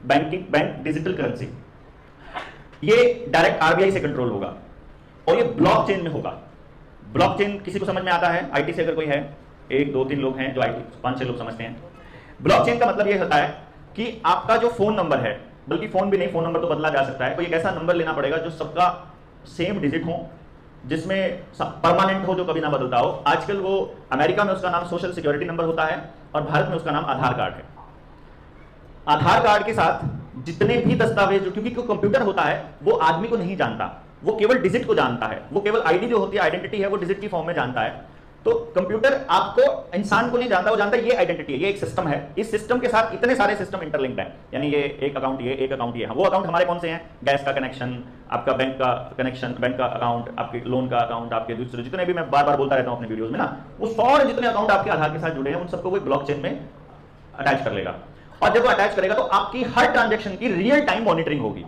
Bank digital currency, ये direct RBI से control होगा और ये ब्लॉकचेन में होगा। ब्लॉकचेन किसी को समझ में आता है? आईटी से अगर कोई है, 1 2 3 लोग हैं जो आईटी, 5 6 लोग समझते हैं। ब्लॉकचेन का मतलब ये होता है कि आपका जो फोन नंबर है, बल्कि फोन भी नहीं, फोन नंबर तो बदला जा सकता है, कोई एक ऐसा नंबर लेना पड़ेगा जो सबका सेम डिजिट हो, जिसमें परमानेंट हो, जो कभी ना बदलता हो। आजकल वो अमेरिका में उसका नाम सोशल सिक्योरिटी नंबर होता है और भारत में उसका नाम आधार कार्ड है। आधार कार्ड के साथ जितने भी दस्तावेज, क्योंकि कंप्यूटर होता है वो आदमी को नहीं जानता, वो केवल डिजिट को जानता है, वो केवल आईडी जो होती है, आइडेंटिटी है, वो डिजिट की फॉर्म में जानता है। तो कंप्यूटर आपको, इंसान को नहीं जानता, वो जानता है ये आइडेंटिटी है, ये एक सिस्टम है, इस सिस्टम के साथ इतने सारे सिस्टम इंटरलिंक्ड है, यानी ये एक अकाउंट, ये एक अकाउंट, ये वो अकाउंट हमारे कौन से हैं? गैस का कनेक्शन, आपका बैंक का कनेक्शन, बैंक का अकाउंट, आपके लोन का अकाउंट, आपके दूसरे जितने भी, मैं बार बार बोलता रहता हूं अपने वीडियोस में ना, वो सारे जितने अकाउंट आपके आधार के साथ जुड़े हैं उन सबको वो ब्लॉकचेन में अटैच कर लेगा। और जब वो अटैच करेगा तो आपकी हर ट्रांजैक्शन की रियल टाइम मॉनिटरिंग होगी।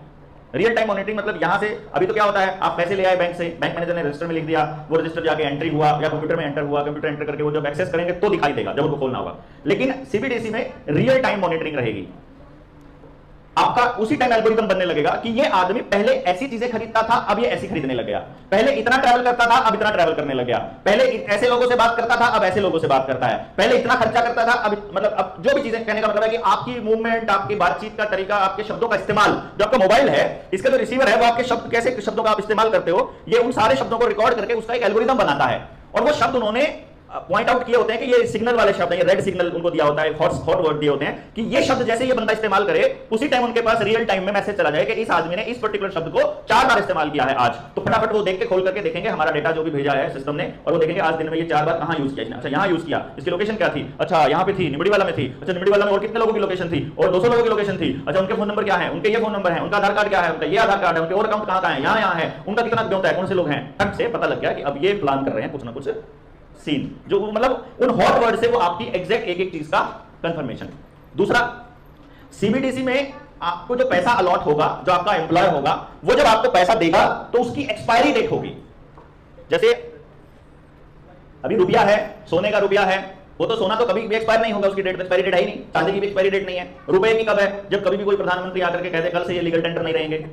रियल टाइम मॉनिटरिंग मतलब यहां से, अभी तो क्या होता है, आप पैसे ले आए बैंक से, बैंक मैनेजर ने रजिस्टर में लिख दिया, वो रजिस्टर जाके एंट्री हुआ या कंप्यूटर में एंटर हुआ, कंप्यूटर एंटर करके वो जब एक्सेस करेंगे तो दिखाई देगा जब उनको खोलना होगा। लेकिन सीबीडीसी में रियल टाइम मॉनिटरिंग रहेगी। आपका उसी टाइम एल्गोरिथम बनने लगेगा कि ये आदमी पहले ऐसी चीजें खरीदता था, अब ये ऐसी खरीदने लग गया, पहले इतना ट्रैवल करता था, अब इतना ट्रैवल करने लग गया, पहले ऐसे लोगों से बात करता था, अब ऐसे लोगों से बात करता है, पहले इतना खर्चा करता था, अब मतलब अब जो भी चीजें, कहने का मतलब है कि आपकी मूवमेंट, आपकी बातचीत का तरीका, आपके शब्दों का इस्तेमाल, जो आपका मोबाइल है, इसका जो रिसीवर है, वो आपके शब्द, कैसे शब्दों का आप इस्तेमाल करते हो, ये उन सारे शब्दों को रिकॉर्ड करके उसका एक एल्गोरिथम बनाता है। और वो शब्द उन्होंने पॉइंट आउट किए होते हैं कि ये सिग्नल वाले शब्द हैं, ये रेड सिग्नल उनको दिया होता है, हॉट वर्ड दिए होते हैं कि ये शब्द जैसे ये बंदा इस्तेमाल करे, उसी टाइम उनके पास रियल टाइम में मैसेज चला जाए कि इस आदमी ने इस पर्टिकुलर शब्द को 4 बार इस्तेमाल किया है आज। तो फटाफट वो देख के खोल करके देखेंगे हमारा डेटा जो भी भेजा है सिस्टम ने, और वो देखेंगे आज दिन में ये 4 बार कहां यूज किया, अच्छा यहां यूज किया, इसकी लोकेशन क्या थी, अच्छा यहां पे थी, निबड़ी वाला में थी, अच्छा निबड़ी वाला में और कितने लोगों की लोकेशन थी, और 200 लोगों की लोकेशन थी, अच्छा उनके फोन नंबर क्या है, उनके ये फोन नंबर है, उनका आधार कार्ड क्या है, उनका ये आधार कार्ड है, उनके और अकाउंट कहां है, यहां है, उनका कितना ब्योता है, कौन से लोग हैं, तक से पता लग गया कि अब ये प्लान कर रहे हैं कुछ ना कुछ सीन, जो मतलब उन हॉट वर्ड से वो आपकी एग्जैक्ट एक एक चीज का कंफर्मेशन। दूसरा, सीबीडीसी में आपको जो पैसा अलॉट होगा, जो आपका एम्प्लॉय होगा, वो जब आपको पैसा देगा तो उसकी एक्सपायरी डेट होगी। जैसे अभी रुपया है, सोने का रुपया है, वो तो सोना तो कभी भी एक्सपायर नहीं होगा, उसकी डेट एक्सपायरी डेट है ही नहीं, चांदी की भी एक्सपायरी डेट नहीं है। रुपए की कब है? जब कभी भी कोई प्रधानमंत्री आकर के कहते कल से ये लीगल टेंडर नहीं रहेंगे,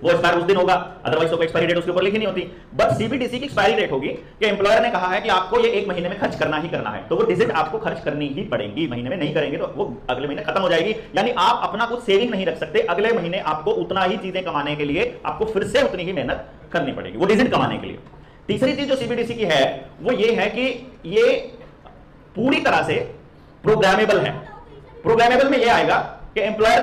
वो एक्सपायर उस दिन होगा, अदरवाइज तो एक्सपायरी डेट उसके ऊपर लिखी नहीं होती। बट सीबीडीसी की एक्सपायरी डेट होगी कि एम्प्लॉयर ने कहा है कि आपको ये 1 महीने में खर्च करना ही करना है, तो वो डिजिट आपको खर्च करनी ही पड़ेगी। महीने में नहीं करेंगे तो वो अगले महीने खत्म हो जाएगी, यानी आप अपना कुछ सेविंग नहीं रख सकते, अगले महीने आपको उतना ही चीजें कमाने के लिए आपको फिर से उतनी ही मेहनत करनी पड़ेगी वो डिजिट कमाने के लिए। तीसरी चीज जो सीबीडीसी की है वो ये है कि ये पूरी तरह से प्रोग्रामेबल है। प्रोग्रामेबल में ये आएगा कि एम्प्लॉयर